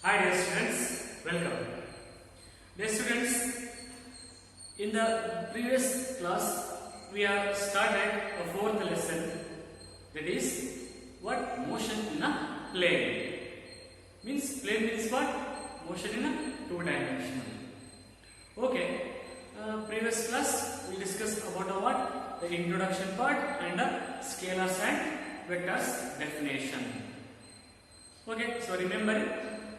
Hi dear students, welcome. Dear students, in the previous class we have started a fourth lesson, that is what motion in a plane. Plane means what? Motion in a two-dimensional. Okay, previous class we discussed about what? The introduction part and the scalars and vectors definition. Okay, so remember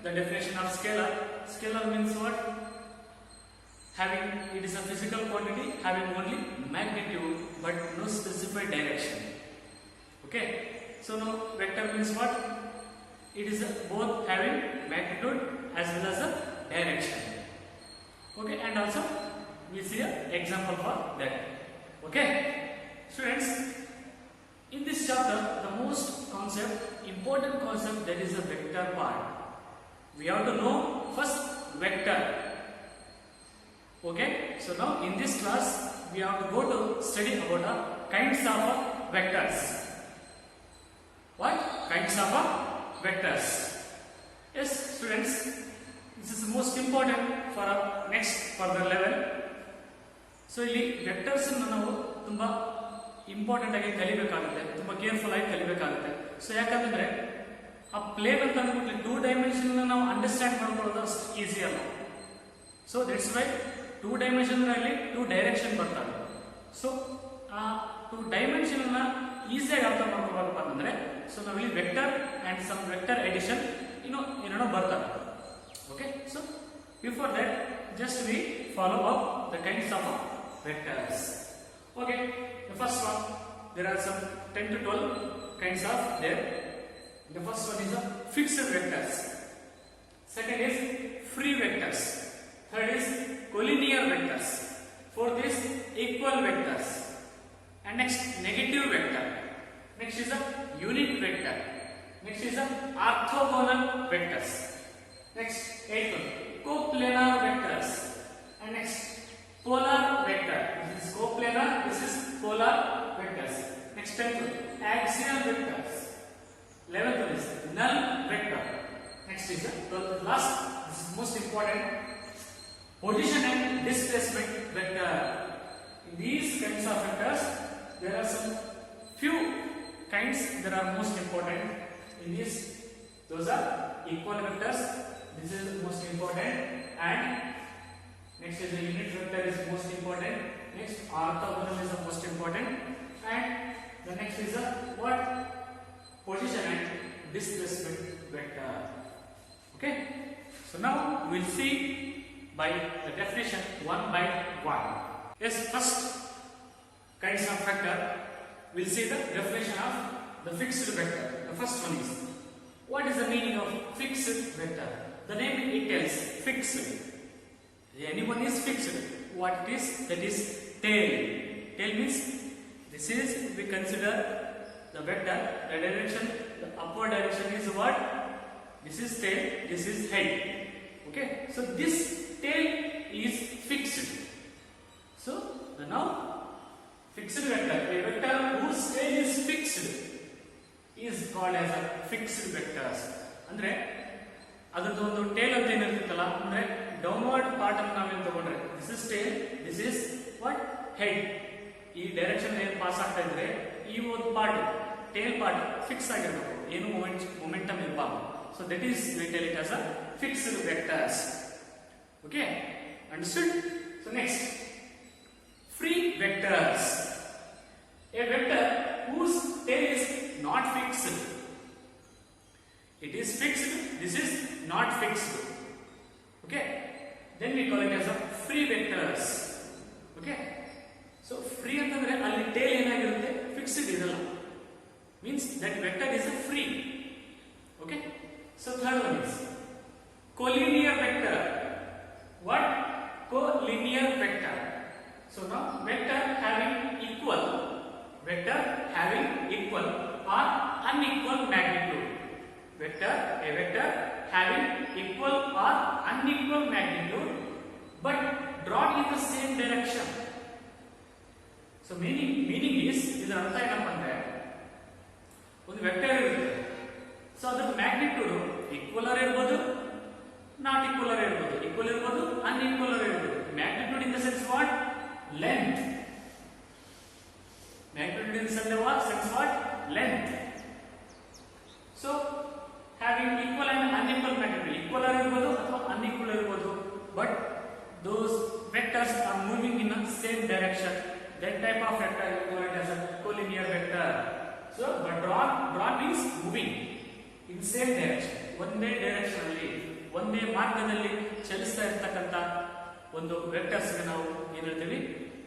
the definition of scalar. Scalar means what? It is a physical quantity having only magnitude but no specified direction. Okay, so now vector means what? It is both having magnitude as well as a direction. Okay, and also we see an example for that. Okay, students, in this chapter the most important concept, that is the vector part. We have to know first vector. Okay, so now in this class we have to go to study about the kinds of vectors. What? Kinds of vectors. Yes, students, this is most important for our next further level. So ಇಲ್ಲಿ vectors ಅನ್ನು ನಾವು ತುಂಬಾ important ಆಗಿ ಕಲಿಬೇಕಾಗುತ್ತೆ, ತುಂಬಾ careful ಆಗಿ ಕಲಿಬೇಕಾಗುತ್ತೆ. So ಯಾಕಂದ್ರೆ ಆ plane ಅಂತ ಅಂದ್ಬಿಟ್ಟು ಟೂ ಡೈಮೆನ್ಷನ್ ನಾವು ಅಂಡರ್ಸ್ಟ್ಯಾಂಡ್ ಮಾಡ್ಕೊಳ್ಳೋದು ಅಷ್ಟು ಈಸಿ ಅಲ್ಲ. So that's why two dimension ಅಲ್ಲಿ ಟೂ ಡೈರೆಕ್ಷನ್ ಬರ್ತವೆ. ಸೊ ಆ ಟೂ ಡೈಮೆನ್ಷನ್ ಈಸಿಯಾಗಿ ಅರ್ಥ ಮಾಡ್ಕೋಬೇಕಪ್ಪ ಅಂತಂದ್ರೆ ಸೊ ನಾವಿಲ್ಲಿ vector and sum vector addition ಏನೇನೋ ಬರ್ತವೆ. Okay, so before that just we follow up the kinds of vectors. Okay, the first one, there are some 10 to 12 kinds of there. The first one is fixed vectors. Second is free vectors. Third is collinear vectors. Fourth is equal vectors. And next, negative vector. Next is a unit vector. Next is a orthogonal vectors. Next, eighth one, coplanar vectors. And next, polar vector. This is coplanar, this is polar vectors. Next, 10th one, axial vectors. 11th one is null vector. Next is the last, this is most important, position and displacement vector. In these kinds of vectors, there are some few kinds that are most important. In these, those are equal vectors. This is most important, and next is the unit vector is most important. Next, orthogonal is the most important, and the next is the what? Position and displacement vector. Okay, so now we will see by the definition one by one. Yes, first kinds of vector, we will see the definition of the fixed vector. The first one is, what is the meaning of fixed vector? The name it tells, fixed. Anyone is fixed. What it is? That is tail. Tail means this is, we consider the vector, the direction, the upward direction is what? This is tail, this is head. Okay, so this tail is fixed. So the now fixed vector, a vector whose tail is fixed, is called as a fixed vectors. Andre ಅದರದ್ದು ಒಂದು tail ಅಂತ ಏನಿರುತ್ತಲ್ಲ, ಅಂದ್ರೆ downward part ಅನ್ನು ನಾವೇನು ತಗೊಂಡ್ರೆ this is tail, this is what? Head. ಈ direction ಏನು pass ಆಗ್ತಾ ಇದ್ರೆ ಈ ಒಂದು ಪಾರ್ಟ್, ಟೇಲ್ ಪಾರ್ಟ್ ಫಿಕ್ಸ್ ಆಗಿರಬೇಕು, ಏನು ಮೊಮೆಂಟಮ್ ಇರಬಾರ್ದು. So that is we tell it as a fixed vectors. Okay, understood? So next, free vectors. A vector whose tail is not fixed. It is fixed, this is not fixed. Okay, then we call it as a free vectors. Okay, so free ಅಂತಂದ್ರೆ ಅಲ್ಲಿ tail ಏನಾಗಿರುತ್ತೆ? Fixed ಇರಲ್ಲ. Means that vector is a free. Okay, so third one is collinear vector. What? Collinear vector. So now vector having equal or unequal magnitude. A vector having equal or unequal magnitude but drawn in the same direction. So meaning is, ಇದರ ಅರ್ಥ ಏನಪ್ಪ ಅಂದ್ರೆ ಒಂದು vector ಇರುತ್ತೆ, so ಅದರ magnitude equal ಇರಬಹುದು unequal ಇರಬಹುದು. Magnitude in the sense what? Length. Magnitude in the sense what? Length. So having equal and unequal magnitude, equal ಇರಬಹುದು ಅಥವಾ unequal ಇರಬಹುದು, but those vectors are moving in the same direction. That type of vector is called as a collinear vector. So, but drawn means moving in same direction. ಒಂದೇ direction ಅಲ್ಲಿ ಒಂದೇ ಮಾರ್ಗದಲ್ಲಿ ಚಲಿಸ್ತಾ ಇರತಕ್ಕಂತ ಒಂದು vectors ಗೆ ನಾವು ಏನು ಹೇಳ್ತೀವಿ?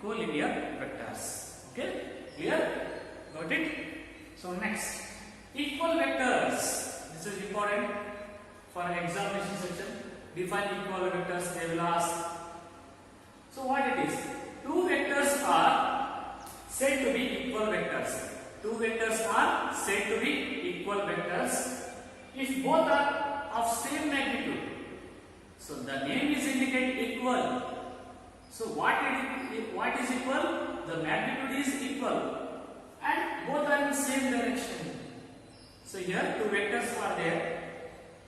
Collinear vectors. Okay, clear? Got it? So next, equal vectors. This is important for examination section. Define equal vectors, they will ask. So what it is? Two vectors are said to be equal vectors. Two vectors are said to be equal vectors if both are of same magnitude. So the name is indicate equal. So what is equal? The magnitude is equal and both are in same direction. So here two vectors are there.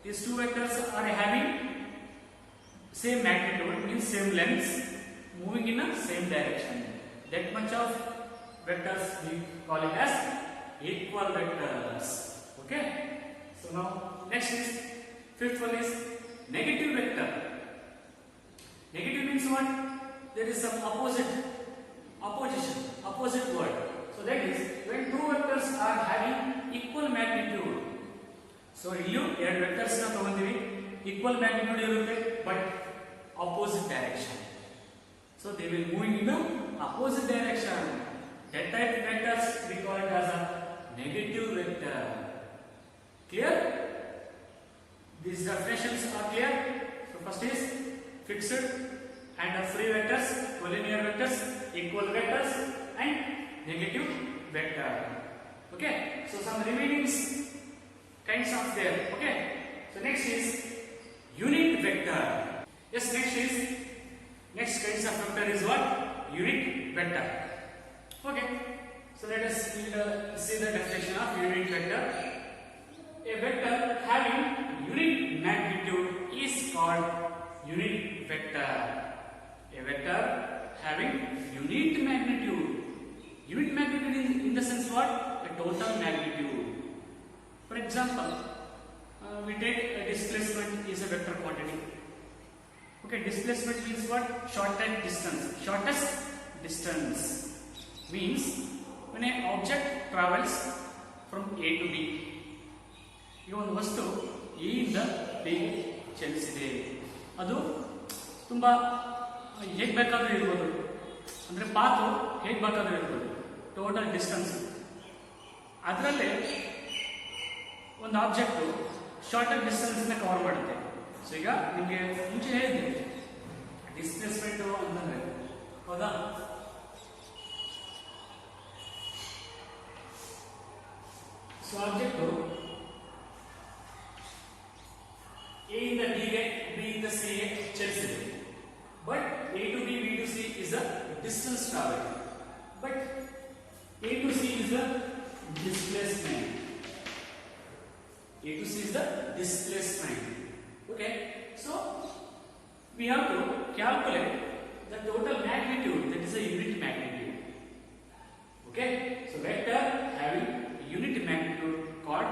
These two vectors are having same magnitude, means same length, moving in a same direction. That much of vectors we call it as equal vectors. Okay. So now next is fifth one is negative vector. Negative means what? There is some opposite word. So that is when two vectors are having equal magnitude. So illu ಎರಡು vectors na ತಗೊಂಡಿವಿ, equal magnitude ಇರುತ್ತೆ but opposite direction. So they will move in the opposite direction. That type of vectors we call it as a negative vector. Clear? These definitions are clear. So first is fixed and free vectors, collinear vectors, equal vectors and negative vector. Okay, so some remaining kinds of there. Okay, so next is unit vector. Yes, next kinds of vector is what? Unit vector. Okay, so let us see the definition of unit vector. A vector having unit magnitude is called unit vector. A vector having unit magnitude. Unit magnitude in the sense what? A total magnitude. For example, we take a displacement is a vector quantity. Okay, displacement means what? Shortest distance means when an object travels from A to B. ಈಗ ಒಂದು ವಸ್ತು A ಇಂದ B ಚಲಿಸಿದೆ, ಅದು ತುಂಬಾ ಹೇಗೆ ಬೇಕಾದ್ರೂ ಇರ್ಬೋದು, ಅಂದ್ರೆ ಪಾತು ಹೇಗೆ ಬೇಕಾದ್ರೂ ಇರ್ಬೋದು, ಟೋಟಲ್ ಡಿಸ್ಟೆನ್ಸ್. ಅದರಲ್ಲೇ ಒಂದು ಆಬ್ಜೆಕ್ಟ್ ಶಾರ್ಟರ್ ಡಿಸ್ಟೆನ್ಸ್ ನ ಕವರ್ ಮಾಡುತ್ತೆ. ಸೊ ಈಗ ನಿಮಗೆ ಮುಂಚೆ ಹೇಳಿದ್ದೆ ಡಿಸ್ಪ್ಲೇಸ್ಮೆಂಟ್ ಅಂತಂದ್ರೆ, ಹೌದಾ? ಸೊ ಆಬ್ಜೆಕ್ಟ್ ಎ ಇಂದ ಬಿ ಗೆ, ಬಿ ಇಂದ ಸಿ ಗೆ ಚಲಿಸಿದೆ. But A to B, B to C is a distance travel, but A to C is a displacement. A to C is the displacement. Okay, so we have to calculate the total magnitude, that is a unit magnitude. Okay, so vector having unit magnitude called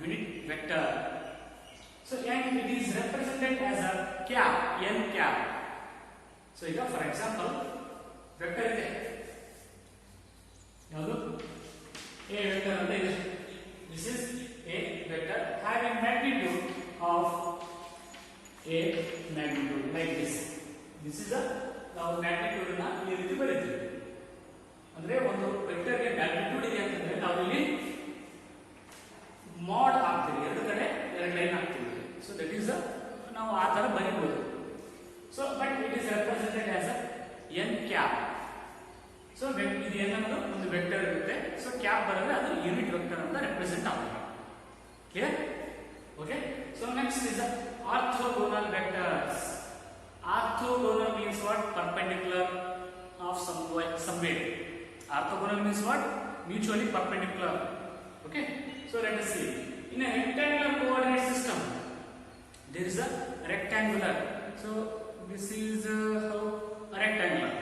unit vector. So and it is represented as a cap, n cap. So here for example vector ಇದೆ, ಯಾವುದು? A vector ಅಂತ ಇದೆ. This is a vector having magnitude of a magnitude like this. This is a ನಾವು magnitude ನ ಈ ರೀತಿ ಬರೀತೀವಿ. ಅಂದ್ರೆ ಒಂದು ವೆಕ್ಟರ್ ಗೆ ಮ್ಯಾಗ್ನಿಟ್ಯೂಡ್ ಇದೆ ಅಂತಂದ್ರೆ ನಾವು ಇಲ್ಲಿ ಮಾಡ್ ಹಾಕ್ತೀವಿ, ಎರಡು ಕಡೆ ಎರಡು ಲೈನ್ ಹಾಕ್ತೀವಿ. ಸೊ ದಟ್ ಈಸ್ ನಾವು ಆ ತರ ಬರೀಬಹುದು. So but it is represented as a N cap. So ಇದು ಏನನ್ನೋದು ಒಂದು ವೆಕ್ಟರ್ ಇರುತ್ತೆ. ಸೊ ಕ್ಯಾಪ್ ಬರೋದ್ರೆ ಅದು ಯೂನಿಟ್ ವೆಕ್ಟರ್ ಅಂತ ರೆಪ್ರೆಸೆಂಟ್ ಆಗುತ್ತೆ. Clear? Okay, so next is the orthogonal vectors. Orthogonal means what? Perpendicular of some way. Orthogonal means what? Mutually perpendicular. Okay, so let us see. In a rectangular coordinate system there is a rectangular. So this is a rectangular.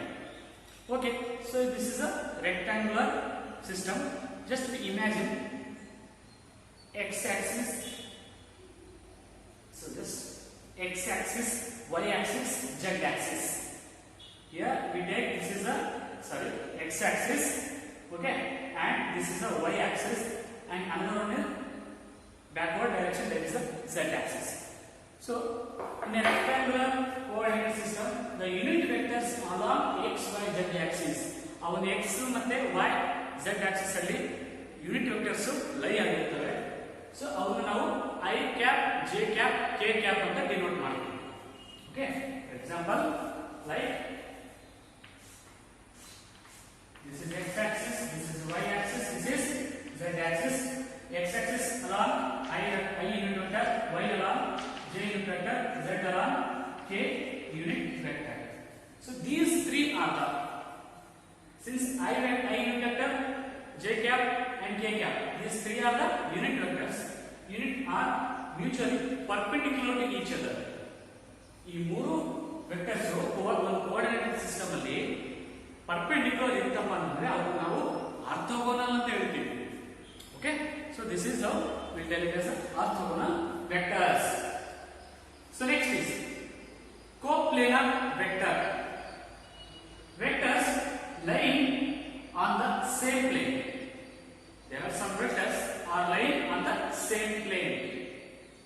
Okay, so this is a rectangular system. Just imagine x-axis. So this x-axis, y-axis, z-axis. Here we take this is a x-axis. Okay, and this is a y-axis, and another one is backward direction, that is a z-axis. So in a rectangular coordinate system, the unit vectors along x, y, z axis, ಅವನ x ಮತ್ತೆ y, z axis ಅಲ್ಲಿ unit vectors ಲೈ ಆಗಿರ್ತವೆ. So ಅವನ್ನ ನಾವು i cap, j cap, k cap ಅಂತ denote ಮಾಡ್ತೀವಿ. Okay, for example like this is x axis, this is y axis, this is z axis. X axis along I unit vector, y along j unit vector, z along k unit vector. So these three are the, since I unit vector, j cap and k cap, these three are the unit vectors. Unit are mutually perpendicular to each other. ಈ ಮೂರು vectors ಒಂದು coordinate system ಅಲ್ಲಿ perpendicular ಇರ್ತಪ್ಪ ಅಂದ್ರೆ ಅದನ್ನು ನಾವು orthogonal ಅಂತ ಹೇಳ್ತೀವಿ. Okay, so this is how we tell it as orthogonal vectors. So next is coplanar vector. Vectors lying on the same plane. There are some vectors are lying on the same plane.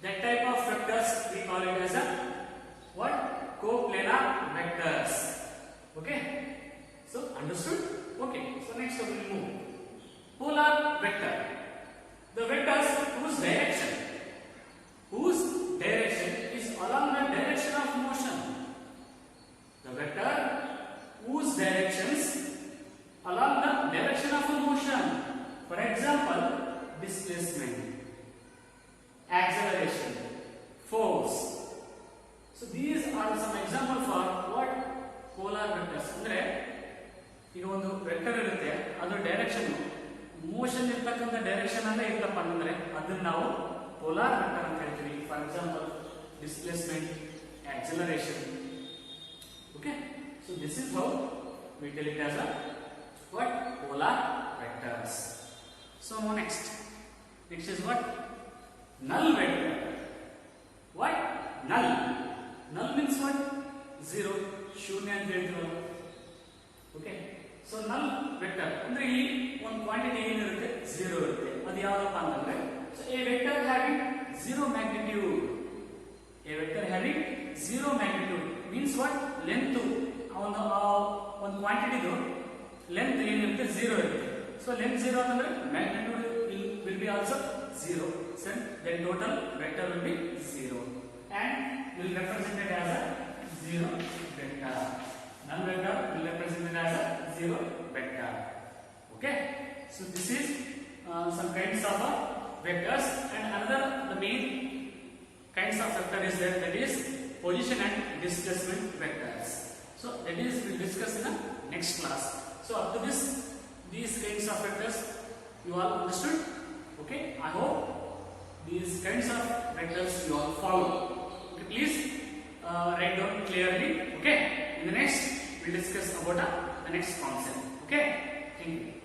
That type of vectors we call it as a what? Coplanar vectors. Okay, so understood? Okay, so next we will move. Polar vector. The vectors whose direction is along the direction of motion. The vector whose directions along the direction of motion. For example, displacement, acceleration, force. So these are some example for what? Polar vectors. Andre ಈಗ ಒಂದು vector ಇರುತ್ತೆ, ಅದು direction motion ಇರ್ತಕ್ಕಂಥ direction ಅಲ್ಲೇ ಇರ್ತಪ್ಪ ಅಂದ್ರೆ ಅದನ್ನ ನಾವು polar vector ಅಂತ ಹೇಳ್ತೀವಿ. For example displacement, acceleration. Okay, so this is how we tell it as a what? Polar vectors. So next is what? Null vector. What? Null means what? Zero, ಶೂನ್ಯ ಅಂತ ಹೇಳ್ತೀವಲ್ಲ. Okay, so ನಲ್ vector ಅಂದ್ರೆ ಇಲ್ಲಿ ಒಂದು quantity ಏನಿರುತ್ತೆ, zero ಇರುತ್ತೆ. ಅದು ಯಾವ್ದಪ್ಪ ಅಂತಂದ್ರೆ a vector having zero magnitude. A vector having zero magnitude means what? Length, ಒಂದು ಕ್ವಾಂಟಿಟಿದು ಲೆಂತ್ ಏನಿರುತ್ತೆ, ಝೀರೋ ಇರುತ್ತೆ. ಸೊ ಲೆಂತ್ ಝೀರೋ ಅಂತಂದ್ರೆ magnitude will be also zero. So then total vector will be zero and will represented as a zero vector. Null vector will represented as a zero vector. Okay, so this is some kinds of vectors, and another the main kinds of vector is there, that is position and displacement vectors. So that is we will discuss in the next class. So up to this, these kinds of vectors you all understood. Okay, I hope these kinds of vectors you all follow. Okay, please write down clearly. Okay, in the next we'll discuss about the next concept. Okay, thank you.